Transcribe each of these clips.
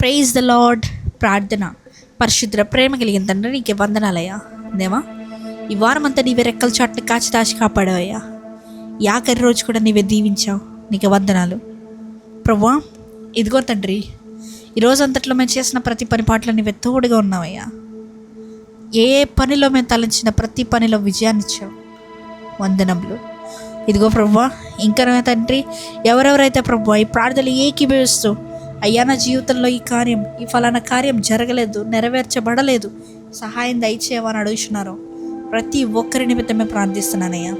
Praise the lord. ప్రార్థన. పరిశుద్ర ప్రేమ కలిగిన తండ్రి, నీకే వందనాలయ్యా. దేవా, ఈ వారం అంతా నీవే రెక్కల చాటుని కాచి దాచి కాపాడావయ్యా. ఈ ఆఖరి రోజు కూడా నీవే దీవించావు, నీకే వందనాలు ప్రభువా. ఇదిగో తండ్రి, ఈరోజు అంతట్లో మేము చేసిన ప్రతి పని పాటలో నీవే తోడుగా ఉన్నావయ్యా. ఏ పనిలో మేము తలంచిన ప్రతి పనిలో విజయాన్ని ఇచ్చావు, వందనములు. ఇదిగో ప్రభువా, ఇంకా తండ్రి, ఎవరెవరైతే ప్రభువా ఈ ప్రార్థనలు ఏకీభవిస్తూ అయ్యా నా జీవితంలో ఈ ఫలానా కార్యం జరగలేదు, నెరవేర్చబడలేదు, సహాయం దయచేయమని అడుగుతున్నారు, ప్రతి ఒక్కరి నిమిత్తమే ప్రార్థిస్తున్నానయ్యా.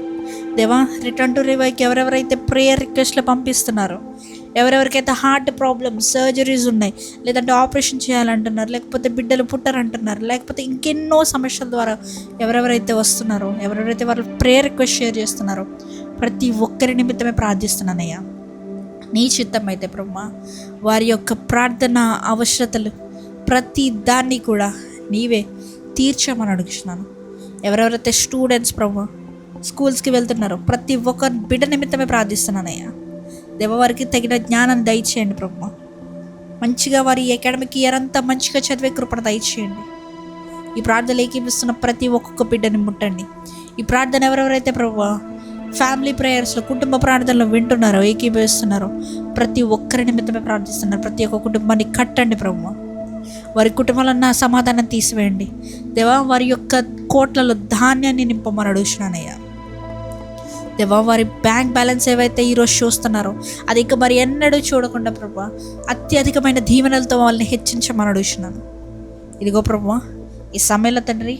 దేవా, రిటర్న్ టు రివైకి ఎవరెవరైతే ప్రేయర్ రిక్వెస్ట్లు పంపిస్తున్నారో, ఎవరెవరికైతే హార్ట్ ప్రాబ్లమ్స్, సర్జరీస్ ఉన్నాయి, లేదంటే ఆపరేషన్ చేయాలంటున్నారు, లేకపోతే బిడ్డలు పుట్టారంటున్నారు, లేకపోతే ఇంకెన్నో సమస్యల ద్వారా ఎవరెవరైతే వస్తున్నారో, ఎవరెవరైతే వాళ్ళు ప్రేయర్ రిక్వెస్ట్ షేర్ చేస్తున్నారో, ప్రతి ఒక్కరి నిమిత్తమే ప్రార్థిస్తున్నానయ్యా. నీ చిత్తం అయితే బ్రహ్మ, వారి యొక్క ప్రార్థన అవసరతలు ప్రతి దాన్ని కూడా నీవే తీర్చమని అడుగుతున్నాను. ఎవరెవరైతే స్టూడెంట్స్ బ్రహ్మ స్కూల్స్కి వెళ్తున్నారో, ప్రతి ఒక్క బిడ్డ నిమిత్తమే ప్రార్థిస్తున్నానయ్యా. దేవ, వారికి తగిన జ్ఞానం దయచేయండి బ్రహ్మ. మంచిగా వారి అకాడమిక్ ఇయర్ అంతా మంచిగా చదివే కృపణ దయచేయండి. ఈ ప్రార్థనలు ఏకీపిస్తున్న ప్రతి ఒక్కొక్క బిడ్డని ముట్టండి. ఈ ప్రార్థన ఎవరెవరైతే ప్రభు ఫ్యామిలీ ప్రేయర్స్లో, కుటుంబ ప్రార్థనలో వింటున్నారో, ఏకీభవిస్తున్నారో, ప్రతి ఒక్కరి నిమిత్తమే ప్రార్థిస్తున్నారు. ప్రతి ఒక్క కుటుంబాన్ని కట్టండి ప్రభు. వారి కుటుంబాలన్న సమాధానం తీసివేయండి దేవా. వారి యొక్క కోట్లలో ధాన్యాన్ని నింపమని అడుగుతున్నానయ్యా. దేవా, వారి బ్యాంక్ బ్యాలెన్స్ ఏవైతే ఈరోజు చూస్తున్నారో అది ఇక మరి ఎన్నడూ చూడకుండా ప్రభు అత్యధికమైన దీవెనలతో వాళ్ళని హెచ్చించమని అడుగుతున్నాను. ఇదిగో ప్రభు, ఈ సమయంలో తండ్రి,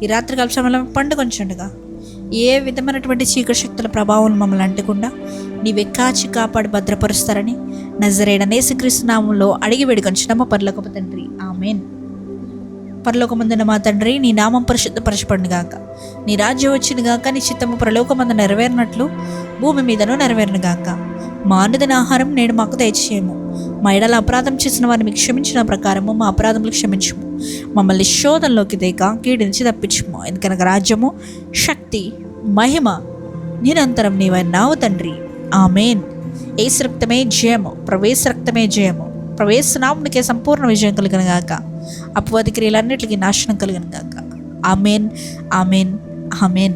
ఈ రాత్రికాల సమయంలో పండుగొంచండుగా ఏ విధమైనటువంటి చీకటి శక్తుల ప్రభావం మమ్మల్ని అంటకుండా నీవే కాచి కాపాడి భద్రపరుస్తారని నజరేయుడైన యేసుక్రీస్తు నామములో అడిగి వేడుకొంచున్నాము పరలోకపు తండ్రి, ఆమేన్. పరలోకమందున మా తండ్రి, నీ నామం పరిశుద్ధపరచబడును గాక, నీ రాజ్యం వచ్చిన గాక, నీ చిత్తము పరలోకమందు నెరవేరినట్లు భూమి మీదను నెరవేరును గాక. మా అనుదిన ఆహారం నేడు మాకు దయచేయము. మా ఎడల అపరాధం చేసిన వారిని మీకు క్షమించిన ప్రకారము మా అపరాధములు క్షమించము. మమ్మల్ని శోధనలోకి దేక కీడు నుంచి తప్పించుము. ఎందుకనగా రాజ్యము, శక్తి, మహిమ నిరంతరం నీవైనావు తండ్రి, ఆమేన్. యేసు రక్తమే జయము, ప్రవేశ రక్తమే జయము. ప్రవేశనామునికే సంపూర్ణ విజయం కలిగిన గాక, అపవాది క్రియలన్నిటికీ నాశనం కలిగిన గాక. ఆమేన్, ఆమేన్, ఆమేన్.